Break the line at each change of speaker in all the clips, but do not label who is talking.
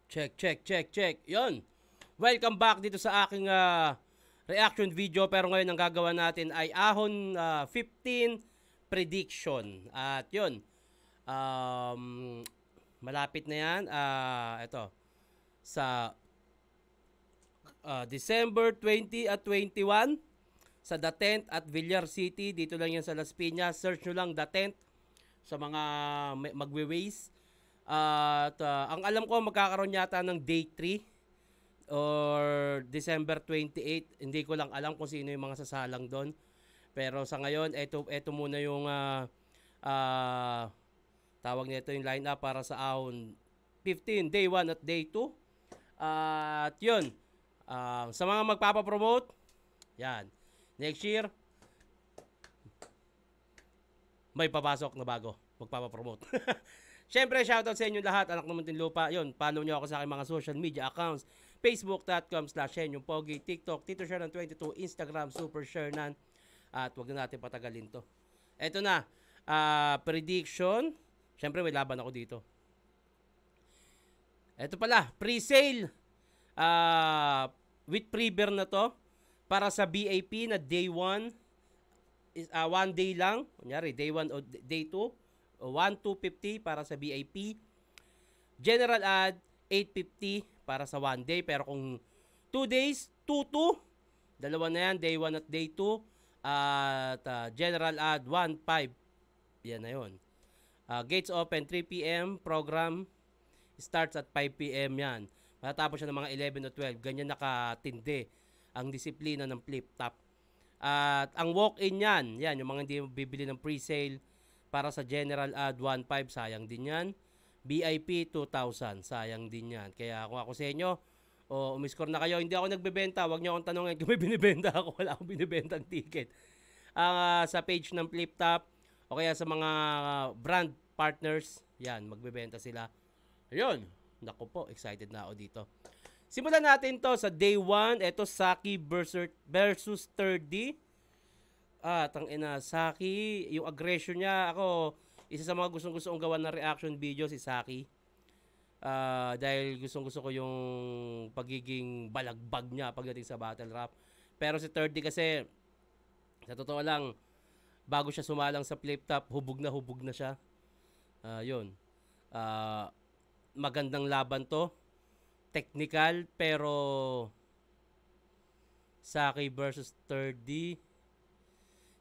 Check, check, check, check. Yon. Welcome back dito sa aking reaction video. Pero ngayon ang gagawa natin ay Ahon 15 prediction. At yon. Um, malapit na yan. Ito. Sa December 20 at 21 sa The Tent at Villar City. Dito lang yan sa Las Piñas. Search nyo lang The Tent sa mga magwe-waste. At ang alam ko magkakaroon yata ng day 3 or December 28. Hindi ko lang alam kung sino yung mga sasalang doon. Pero sa ngayon, ito muna yung tawag nito yung lineup para sa Ahon 15, day 1 at day 2. At yun, sa mga magpapapromote, yan, next year, may papasok na bago magpapapromote. Siyempre, shoutout sa inyo lahat, anak ng Muntinlupa. Yun, follow nyo ako sa aking mga social media accounts. Facebook.com/HenYongPogi, TikTok, Tito Shernan 22, Instagram, Super Shernan. At wag na natin patagalin to. Eto na, prediction. Siyempre, may laban ako dito. Eto pala, pre-sale. With pre-bear na to. Para sa BAP na day 1. One day lang. Kunyari, day 1 o day 2. 1,250 para sa VIP. General ad 850 para sa 1 day. Pero kung 2 days, 2,2. Dalawa na yan, day 1 at day 2. At general ad 1,5. Yan na yun. Gates open 3 p.m. Program starts at 5 p.m. yan. Matatapos siya ng mga 11 o 12. Ganyan nakatindi ang disiplina ng flip top. At ang walk-in yan, yung mga hindi bibili ng pre-sale. Para sa general ad 1.5, sayang din yan. VIP 2,000, sayang din yan. Kaya kung ako sa inyo, umiscore na kayo, hindi ako nagbebenta, wag niyo akong tanongin kung may binibenta ako, wala akong binibentang ticket. Sa page ng Flip Top, o kaya sa mga brand partners, yan, magbebenta sila. Ayun, naku po, excited na ako dito. Simulan natin to sa day 1, eto Saki versus 3D. Tangina, Saki, yung aggression niya, ako, isa sa mga gustong-gusto kong gawa ng reaction video si Saki. Dahil gustong-gusto ko yung pagiging balagbag niya pagdating sa battle rap. Pero si 3D kasi, sa totoo lang, bago siya sumalang sa flip top, hubog na siya. Yun. Magandang laban to. Technical, pero Saki versus 3D.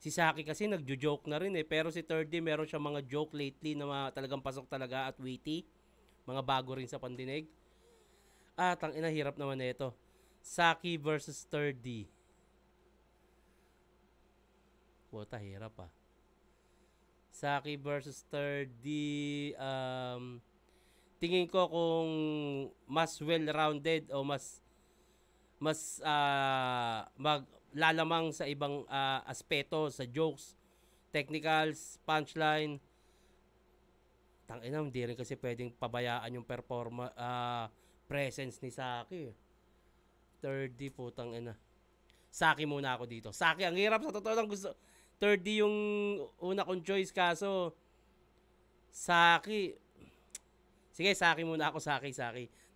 Si Saki kasi nagjo-joke na rin pero si 3D meron siya mga joke lately na talagang pasok talaga at witty. Mga bago rin sa pandinig. Tangina, hirap naman ito. Saki versus 3D. Puta, hirap Saki versus 3D. Tingin ko kung mas well-rounded o mas lalamang sa ibang aspeto, sa jokes, technicals, punchline. Tangina, hindi rin kasi pwedeng pabayaan yung presence ni Saki. 3D, putang ina. Saki muna ako dito. Saki, ang hirap, sa totoo lang gusto. 3D yung una kong choice, kaso Saki. Sige, Saki muna ako, Saki.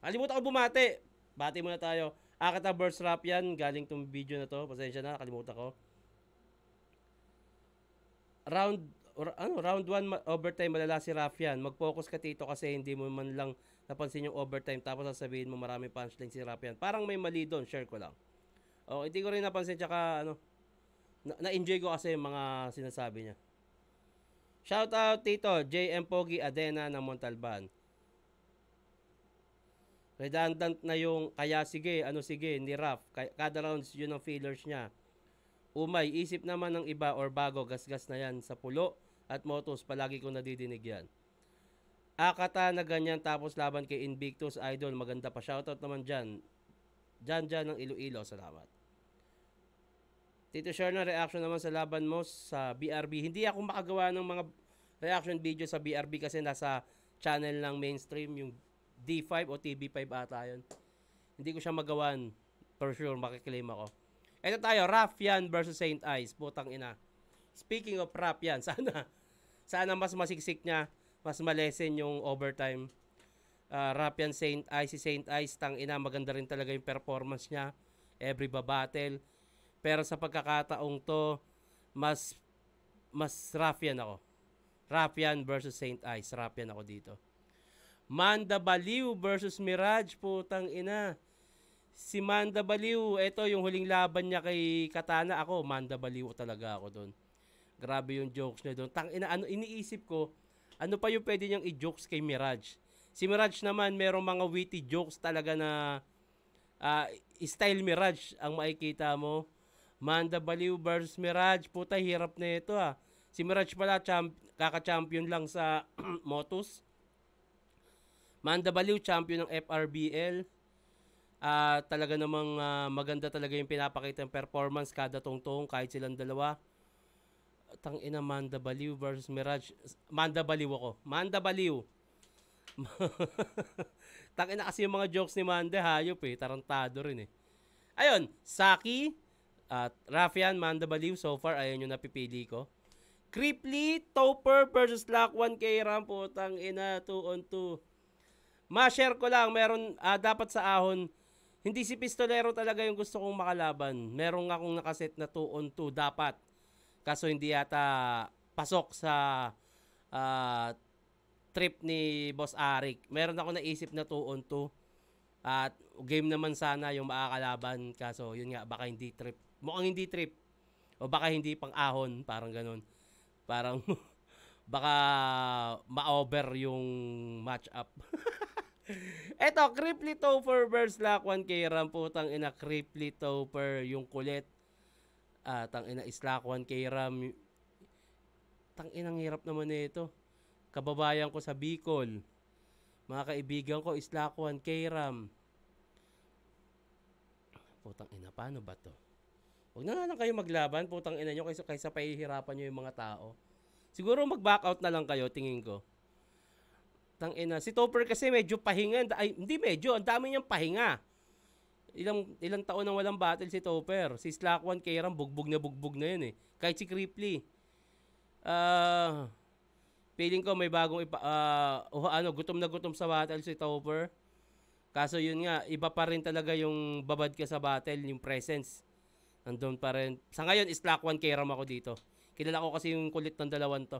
Nakalimutan ko bumati. Bati muna tayo. Akata Burst Rap yan, galing tong video na to. Pasensya na, nakalimutan ko. Round 1 overtime, malala si Raf yan. Mag-focus ka dito kasi hindi mo man lang napansin yung overtime. Tapos sasabihin mo marami punchline si Raf yan. Parang may mali doon, share ko lang. Hindi ko rin napansin, tsaka na-enjoy ko kasi yung mga sinasabi niya. Shout out Tito, JM Pogi Adena ng Montalban. Redundant na yung kaya sige ni Raf. Kada rounds yun ang feelers niya. Umay, isip naman ng iba or bago, gasgas na yan sa pulo at motos, palagi ko nadidinig yan. Akata na ganyan tapos laban kay Invictus Idol, maganda pa. Shoutout naman dyan. Dyan ng Iloilo, salamat. Tito Sherna, reaction naman sa laban mo sa BRB. Hindi ako makagawa ng mga reaction video sa BRB kasi nasa channel ng mainstream, yung D5 o TV5 ata yun. Hindi ko siya magawan. For sure, makiklaim ako. Ito tayo, Rafyan versus Saint Ice. Putang ina. Speaking of Rafyan, sana mas masiksik niya, mas malesen yung overtime. Rapian Saint Ice, si Saint Ice, tangina, maganda rin talaga yung performance niya. Every battle. Pero sa pagkakataong to, mas Rapian ako. Rapian versus Saint Ice. Rapian ako dito. Manda Baliw versus Mirage. Putang ina. Si Manda Baliw, ito yung huling laban niya kay Katana. Ako, Manda Baliw talaga ako doon. Grabe yung jokes niya doon. Tang ina, ano iniisip ko, ano pa yung pwede niyang i-jokes kay Mirage? Si Mirage naman, merong mga witty jokes talaga na style Mirage ang makikita mo. Manda Baliw versus Mirage. Puta, hirap na ito Si Mirage pala, kaka-champion lang sa Motus. Manda Baliw, champion ng FRBL. Talaga namang maganda talaga yung pinapakita ng performance kada tungtong kahit silang dalawa. Tangina, Manda Baliw versus Mirage. Manda Baliw ako. Manda Baliw. Tangina kasi yung mga jokes ni Manda, hayop tarantado rin Ayun, Saki at Rafian, Manda Baliw. So far, ayun yung napipili ko. Creeply, Topper versus Lock 1 kay Ram. Putang ina, 2-on-2. Ma-share ko lang, meron dapat sa ahon, hindi si Pistolero talaga yung gusto kong makalaban. Meron akong nakaset na 2-on-2 dapat. Kaso hindi yata pasok sa trip ni Boss Arik. Meron ako naisip na 2-on-2. At game naman sana yung makakalaban. Kaso yun nga, baka hindi trip. Mukhang hindi trip. O baka hindi pang ahon, parang ganun. Parang baka ma-over yung match-up. Eto, Creeply Topper versus Lock 1 kay Ram. Putang ina, Creeply Topper, yung kulit. Tang ina is Lock 1 kay Ram. Tang inang hirap naman nito. Kababayan ko sa Bicol. Mga kaibigan ko is Lock 1 kay Ram. Putang ina, paano ba to? Huwag na lang kayo maglaban. Putang ina nyo kaysa pahihirapan nyo yung mga tao. Siguro mag-back out na lang kayo, tingin ko. Tang ina, si Topper kasi medyo pahinga. Ay, hindi medyo, ang dami niyang pahinga. Ilang taon nang walang battle si Topper. Si Slack 1 kay Ram, bugbog na yun Kahit si Creeply. Feeling ko may bagong gutom na gutom sa battle si Topper. Kaso yun nga, iba pa rin talaga yung babad ka sa battle, yung presence. Nandun pa rin. Sa ngayon, Slack 1 kay Ram ako dito. Kilala ko kasi yung kulit ng dalawan to.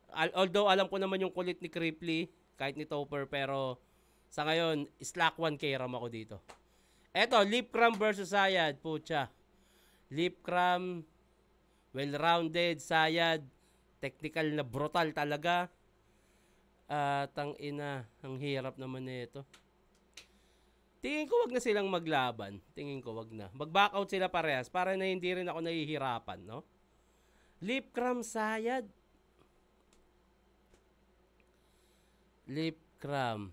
Although alam ko naman yung kulit ni Creeply, kahit ni Topper, pero sa ngayon, Slack 1 kay Ram ako dito. Eto, Lipcram versus Sayad. Pucha. Lipcram, well-rounded, Sayad, technical na brutal talaga. Tang ina, ang hirap naman nito. Tingin ko wag na silang maglaban. Tingin ko wag na. Mag-back out sila parehas para na hindi rin ako nahihirapan, no? Lipcram, Sayad. Lipcram.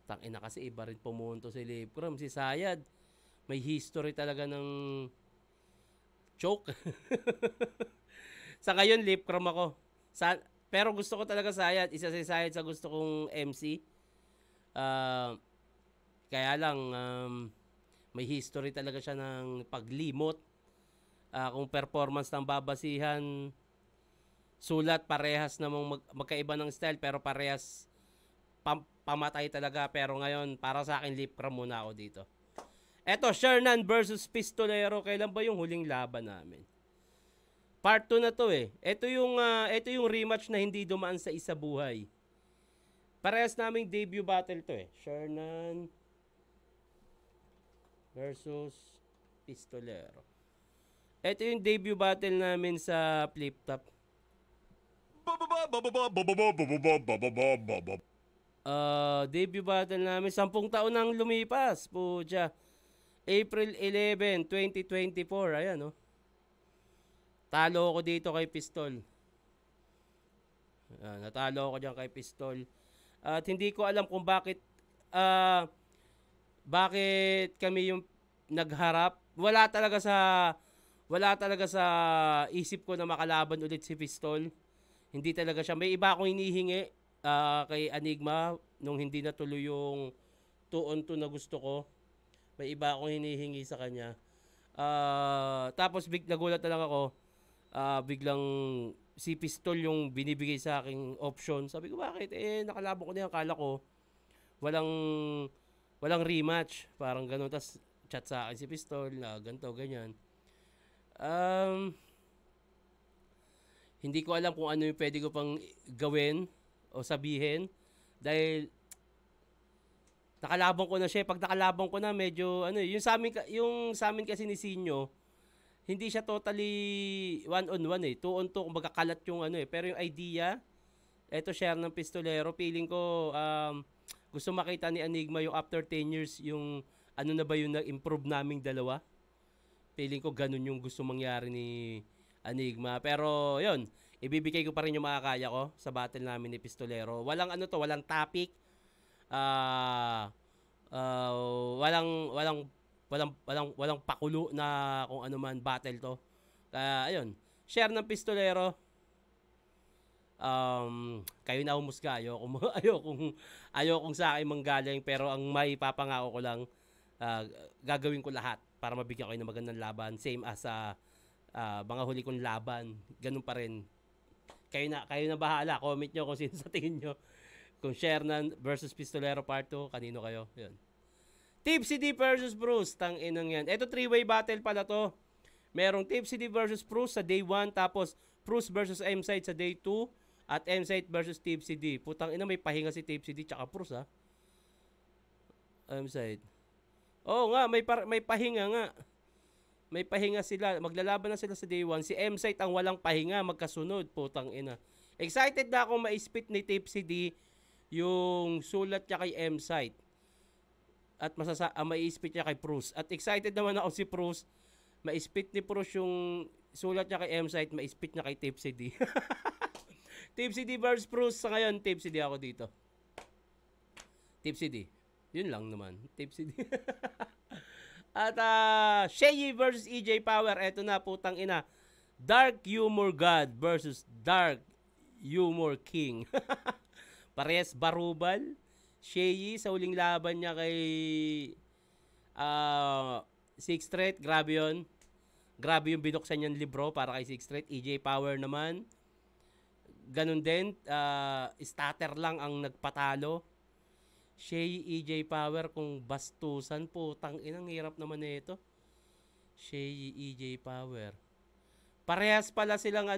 Tangina kasi iba rin pumunto si Lipcram. Si Sayad, may history talaga ng choke. Sa ngayon, Lipcram ako. Pero gusto ko talaga Sayad. Isa si Sayad sa gusto kong MC. Kaya lang, may history talaga siya ng paglimot. Kung performance ng babasihan, sulat, parehas namang magkaiba ng style, pero parehas pamatay talaga. Pero ngayon, para sa akin, Lipcram muna ako dito. Eto, Shernan versus Pistolero. Kailan ba yung huling laban namin? Part 2 na to Ito yung rematch na hindi dumaan sa isa buhay. Parehas naming debut battle to Shernan versus Pistolero. Ito yung debut battle namin sa Flip Top. Debut battle namin 10 taon nang lumipas. Pucha. April 11, 2024. Ayan Talo ako dito kay Pistol. Natalo ako diyan kay Pistol. At hindi ko alam kung bakit kami yung nagharap. Wala talaga sa isip ko na makalaban ulit si Pistol. Hindi talaga siya. May iba akong hinihingi kay Enigma nung hindi natuloy yung 2-on-2 na gusto ko. May iba akong hinihingi sa kanya. Tapos nagulat na lang ako. Biglang si Pistol yung binibigay sa aking option. Sabi ko, bakit? Nakalaban ko na yan. Akala ko Walang walang rematch, parang gano'n. Tas chat sa akin si Pistol na ganto ganyan. Um, Hindi ko alam kung ano yung pwede ko pang gawin o sabihin dahil nakalaban ko na siya. Pag nakalaban ko na medyo ano, yung sa amin kasi ni Sinyo, hindi siya totally one on one eh. Two on two kung magkakalat yung ano eh. Pero yung idea, eto share ng Pistolero, feeling ko gusto makita ni Enigma yung after 10 years yung ano na ba yung nag-improve naming dalawa. Feeling ko ganun yung gusto mangyari ni Enigma. Pero yun, ibibigay ko pa rin yung makakaya ko sa battle namin ni Pistolero. Walang ano to, walang topic. Ah, ah, walang walang walang pakulo na kung ano man battle to. Kaya ayun, share ng Pistolero. Kayo na humusga, ayokong sa akin manggaling, pero ang may papangako ko lang, gagawin ko lahat para mabigyan kayo ng magandang laban, same as sa mga huli kong laban. Ganun pa rin, kayo na bahala, comment nyo kung sino sa tingin nyo, kung Shernan versus Pistolero part 2, kanino kayo. Yun. Tipsy D versus Bruce, tang inang yan. Ito 3-way battle pala to. Merong Tipsy D versus Bruce sa day 1, tapos Bruce versus M-Side sa day 2, at M-Side versus Tipsy D. Putang ina, may pahinga si Tipsy D tsaka Bruce ha. M-Side. Oo nga, may pahinga nga. May pahinga sila. Maglalaban na sila sa day 1. Si M-Side ang walang pahinga, magkasunod. Putang ina. Excited na ako ma-spit ni Tipsy D yung sulat niya kay M-Side. At ma-spit niya kay Bruce. At excited naman ako si Bruce. Ma-spit ni Bruce yung sulat niya kay M-Side, ma-spit niya kay Tipsy D. Tipsy D versus Bruce. Sa ngayon, Tipsy D ako dito. Tipsy D. Yun lang naman. Tipsy D. At Shay versus EJ Power. Eto na, putang ina. Dark Humor God versus Dark Humor King. Parehas barubal. Shay sa uling laban niya kay Six Threat. Grabe yun. Grabe yung binuksan niyang libro para kay Six Threat. EJ Power naman. Ganun din. Starter lang ang nagpatalo. Shay, EJ Power kung bastusan, putang inang hirap naman nito. Shay, EJ Power. Parehas pala silang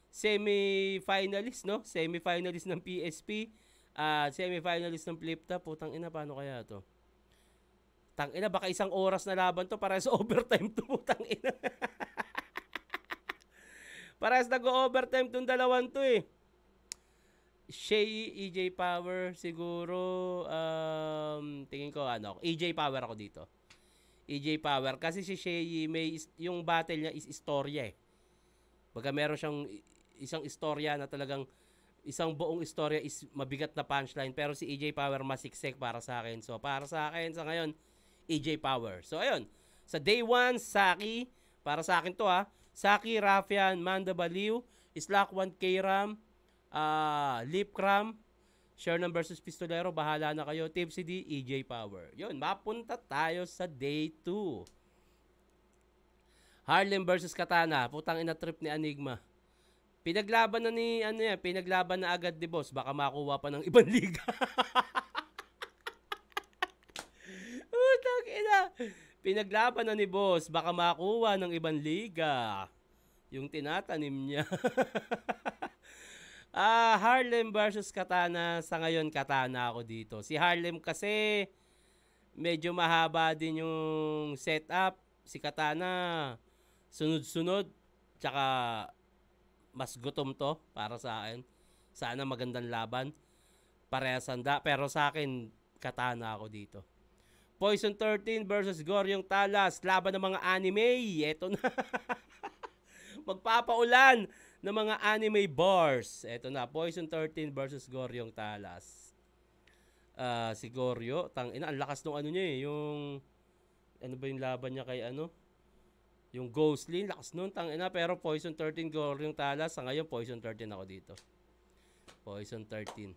semi-finalist, no? Semi-finalist ng PSP, semi-finalist ng Flipta. Putang ina, paano kaya to? Tang ina, baka isang oras na laban to, parehas overtime to, putang ina. Parehas nag-overtime tong dalawan to eh. Shay, EJ Power, siguro, tingin ko, EJ Power ako dito. EJ Power. Kasi si Shay, yung battle niya is istorya eh. Baga meron siyang isang istorya na talagang, isang buong istorya is mabigat na punchline. Pero si EJ Power masiksik para sa akin. So, para sa akin, sa ngayon, EJ Power. So, ayun. Sa day 1, Saki. Para sa akin to ha. Saki, Rafian, Manda Baliw, Slack 1, K-Ram, Lip Cram, Shernan versus Pistolero, bahala na kayo. Tipsy D, EJ Power. Yun, mapunta tayo sa day 2. Harlem versus Katana. Putang ina trip ni Enigma. Pinaglaban na pinaglaban na agad ni boss. Baka makuha pa ng ibang liga. Putang ina. Pinaglaban na ni boss. Baka makuha ng ibang liga. Yung tinatanim niya. Harlem versus Katana. Sa ngayon, Katana ako dito. Si Harlem kasi medyo mahaba din yung setup. Si Katana sunod-sunod. Tsaka mas gutom to para sa akin. Sana magandang laban. Parehas handa. Pero sa akin, Katana ako dito. Poison 13 versus Goryong Talas. Laban ng mga anime. Eto na. Magpapaulan ng mga anime bars. Eto na, Poison 13 versus Goryong Talas. Si Goryo, tangina, ang lakas nung niya eh, yung ano ba yung laban niya kay yung Ghostly, lakas nun, tangina, pero Poison 13 Goryong Talas, sa ngayon Poison 13 ako dito. Poison 13.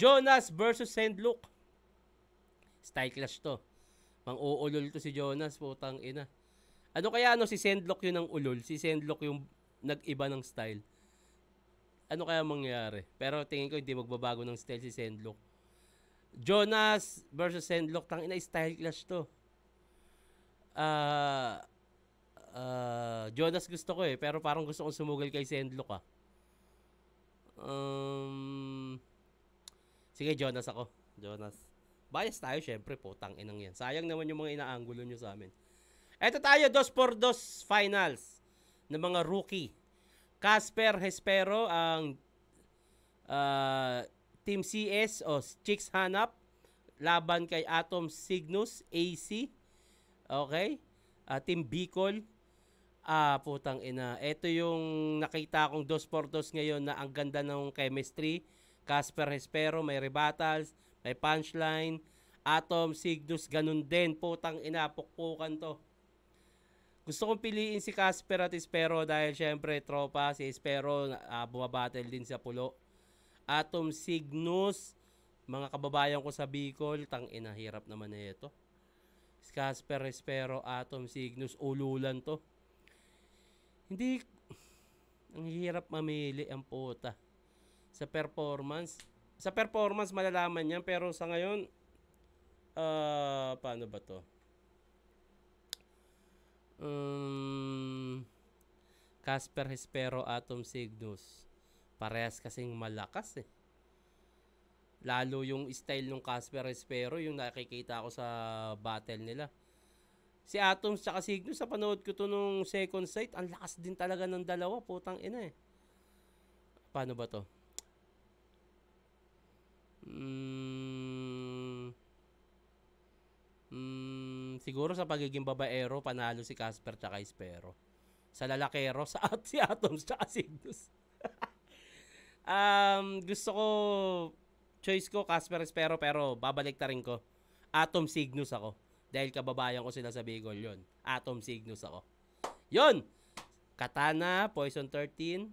Jonas versus Sendlock. Style clash to. Mang-uulol to si Jonas, putang ina. Ano kaya si Sendlock yun ang ulol? Si Sendlock yung nag-iba ng style. Ano kaya mangyari? Pero tingin ko hindi magbabago ng style si Sendlock. Jonas versus Sendlock. Tang ina, style clash to. Jonas gusto ko eh, pero parang gusto kong sumugal kay Sendlock ah. Sige, Jonas ako. Jonas. Bias tayo syempre, putang inang yan. Sayang naman yung mga inaanggulo nyo sa amin. Eto tayo, 2x2 finals ng mga rookie. Casper Hespero ang Team CS o Chicks Hanap laban kay Atom Cygnus AC. Okay? Team Bicol. Putang ina. Ito yung nakita kong 2x2 ngayon na ang ganda ng chemistry. Casper Hespero, may rebattles, may punchline. Atom Cygnus, ganun din. Putang ina, pukpukan to. Gusto kong piliin si Casper at Hespero dahil syempre tropa. Si Hespero bumabattle din sa pulo. Atom Cygnus, mga kababayan ko sa Bicol, tang ina, hirap naman na ito. Casper Hespero, Atom Cygnus, ululan to. Hindi, ang hirap mamili ang puta. Sa performance malalaman yan, pero sa ngayon, paano ba to? Casper Hespero, Atom Cygnus. Parehas kasing malakas eh. Lalo yung style ng Casper Hespero, yung nakikita ko sa battle nila. Si Atoms tsaka Cygnus, sa panood ko to nung second sight, ang lakas din talaga ng dalawa, putang ina eh. Paano ba to? Siguro sa pagiging babaero, panalo si Casper tsaka Hespero. Sa lalakero, si Atoms tsaka Cygnus. Gusto ko, choice ko Casper Hespero, pero babalik ta rin ko. Atom Cygnus ako. Dahil kababayan ko sila sa Bicol, yun. Atom Cygnus ako. Yun! Katana, Poison 13,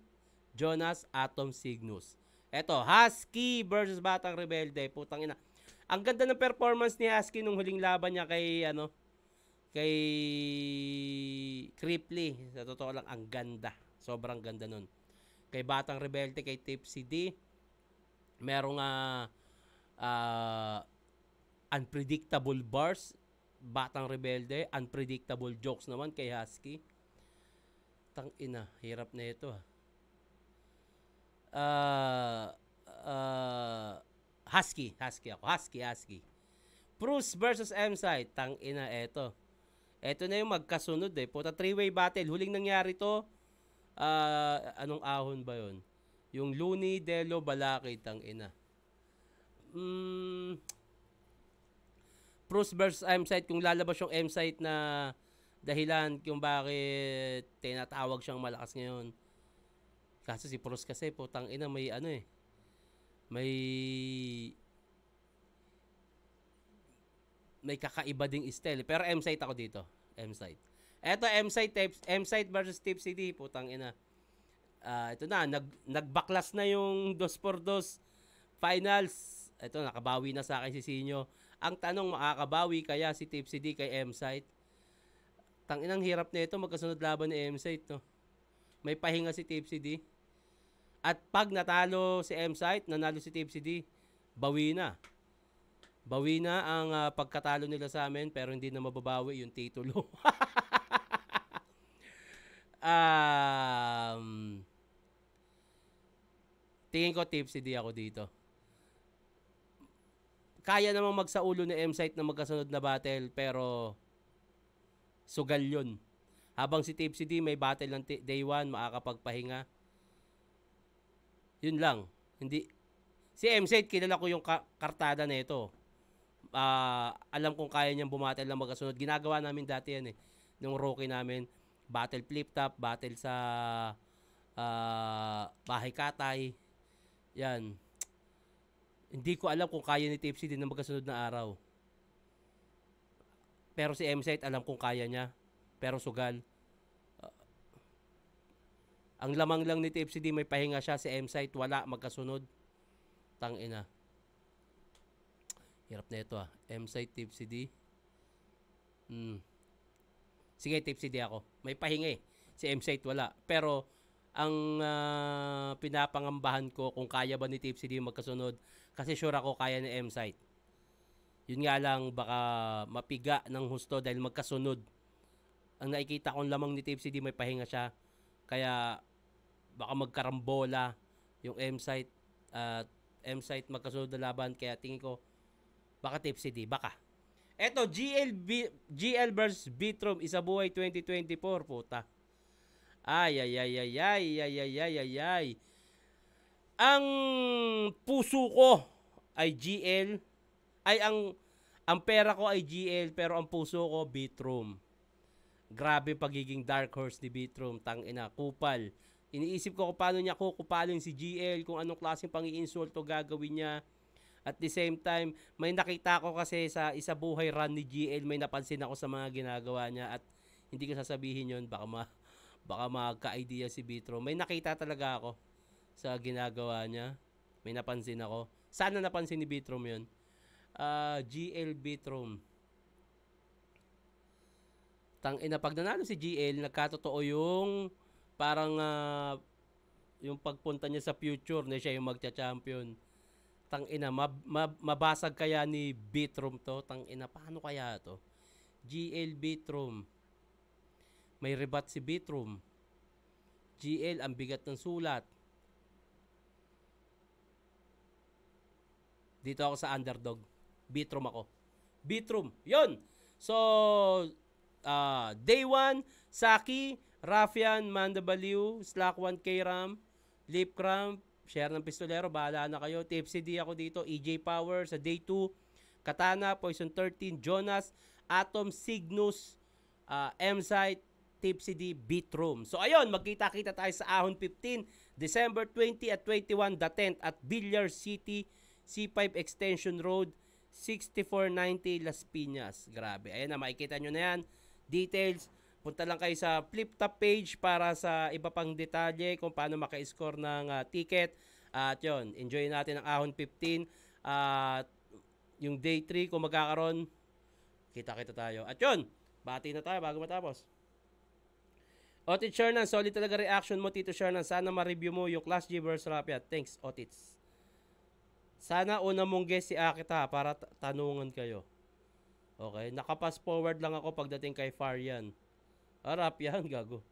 Jonas, Atom Cygnus. Eto, Husky versus Batang Rebelde. Putang ina. Ang ganda ng performance ni Husky nung huling laban niya kay, kay Cripply. Sa totoo lang, ang ganda. Sobrang ganda nun. Kay Batang Rebelde, kay Tipsy D. Merong unpredictable bars. Batang Rebelde, unpredictable jokes naman kay Husky. Tang ina, hirap na ito Husky ako. Husky. Bruce versus M-Side. Tang ina, ito. Ito na yung magkasunod eh. Puta, 3-way battle. Huling nangyari to. Anong ahon ba yon? Yung Looney, Delo, Balaki. Tang ina. Bruce versus M-Site, kung lalabas yung M-Site na dahilan kung bakit tinatawag siyang malakas ngayon. Kasi si Bruce kasi, putang ina, may may kakaiba ding style. Pero M-Site ako dito. M-Site. Eto, M-Site versus Tipsy D, putang ina. Ito na, nagbaklas na yung 2x2 finals. Ito, nakabawi na sa akin si Sinyo. Ang tanong, makakabawi kaya si Tipsy D kay M-Site? Tanginang hirap na ito, magkasunod laban ni M-Site, no? May pahinga si Tipsy D. At pag natalo si M-Site, nanalo si Tipsy D, bawi na. Bawi na ang pagkatalo nila sa amin, pero hindi na mababawi yung titulo. Tingin ko Tipsy D ako dito. Kaya namang magsaulo ni M-Site na magkasunod na battle, pero sugal yun. Habang si Tipsy D may battle ng day 1, makakapagpahinga. Yun lang. Hindi. Si M-Site, kilala ko yung kartada na ito. Alam kong kaya niyang bumattle ng magkasunod. Ginagawa namin dati yan eh. Nung rookie namin. Battle flip-top, battle sa bahay katay. Yan. Hindi ko alam kung kaya ni Tipsy din na magkasunod na araw. Pero si M-Site, alam kong kaya niya. Pero sugal. Ang lamang lang ni Tipsy D, may pahinga siya. Si M-Site, wala, magkasunod. Tangina. Hirap na ito M-Site, Tipsy D. Sige, Tipsy D ako. May pahinga eh. Si M-Site, wala. Pero, ang pinapangambahan ko kung kaya ba ni Tipsy D magkasunod, kasi sure ako kaya ni M-Site. Yun nga lang, baka mapiga ng husto dahil magkasunod. Ang nakikita kong lamang ni Tipsy D, may pahinga siya. Kaya baka magkarambola yung M-site at M-site magkasunod na laban. Kaya tingin ko, baka Tipsy D, baka. Eto, GL versus Bitrom, Isabuhay 2024, puta. Ay, ay, ay, ay, ay, ay, ay, ay, ay, ay. Ang puso ko ay GL, ay ang pera ko ay GL, pero ang puso ko Bitrom. Grabe pagiging dark horse ni Bitrom, tangina, kupal. Iniisip ko kung paano niya kukupalin si GL, kung anong klaseng pang-iinsulto gagawin niya. At the same time, may nakita ko kasi sa isa buhay run ni GL, may napansin ako sa mga ginagawa niya at hindi ko sasabihin yon, baka magka-idea si Bitrom. May nakita talaga ako sa ginagawa niya. May napansin ako. Sana napansin ni Bitrom yon. GL Bitrom. Tangina, pag nanalo si GL, nagkatotoo yung parang yung pagpunta niya sa future na siya yung magcha-champion. Tangina, mabasag kaya ni Bitrom to? Tangina, paano kaya to? GL Bitrom. May rebat si Bitrom. GL, ang bigat ng sulat. Dito ako sa underdog. Bitrom ako. Bitrom. Yun! So, Day 1, Saki, Rafian, Manda Baliw, Slack 1, K-Ram, Lip Cramp, Share ng Pistolero, bahala na kayo. Tipsy D ako dito. EJ Power sa Day 2. Katana, Poison 13, Jonas, Atom, Cygnus, M-Site, Tipsy D, Bitrom. So ayun, magkita-kita tayo sa Ahon 15, December 20 at 21, The Tent at Villar City, C5 Extension Road, 6490 Las Piñas. Grabe. Ayan na, makikita nyo na yan. Details, punta lang kayo sa Flip Top page para sa iba pang detalye kung paano maka-score ng ticket. At yun, enjoy natin ang Ahon 15. At yung Day 3, kung magkakaroon, kita-kita tayo. At yun, bati na tayo bago matapos. Otit Shernan, solid talaga reaction mo, Tito Shernan. Sana ma-review mo yung Class G versus Rapia. Thanks, Otits. Sana una mong guess si Akita para tanungan kayo. Okay, nakapass forward lang ako pagdating kay Farian. Arap yan, gago.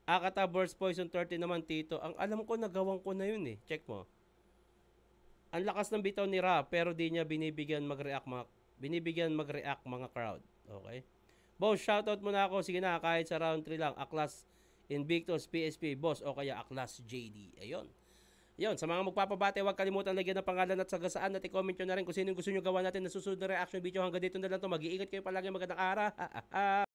Akata Burst Poison 30 naman, Tito. Ang alam ko, nagawang ko na yun eh. Check mo. Ang lakas ng bitaw ni Ra, pero di niya binibigyan mag-react mga crowd. Okay? Boss, shoutout mo na ako. Sige na, kahit sa round 3 lang. Aklas Invictus PSP, boss, o kaya Aklas JD. Ayun. Yun, sa mga magpapabate, huwag kalimutan lagyan ng pangalan at sagasaan at i-comment nyo na rin kung sino gusto nyo gawa natin na susunod na reaction video. Hanggang dito na lang to. Mag-iingat kayo palagi, magandang araw.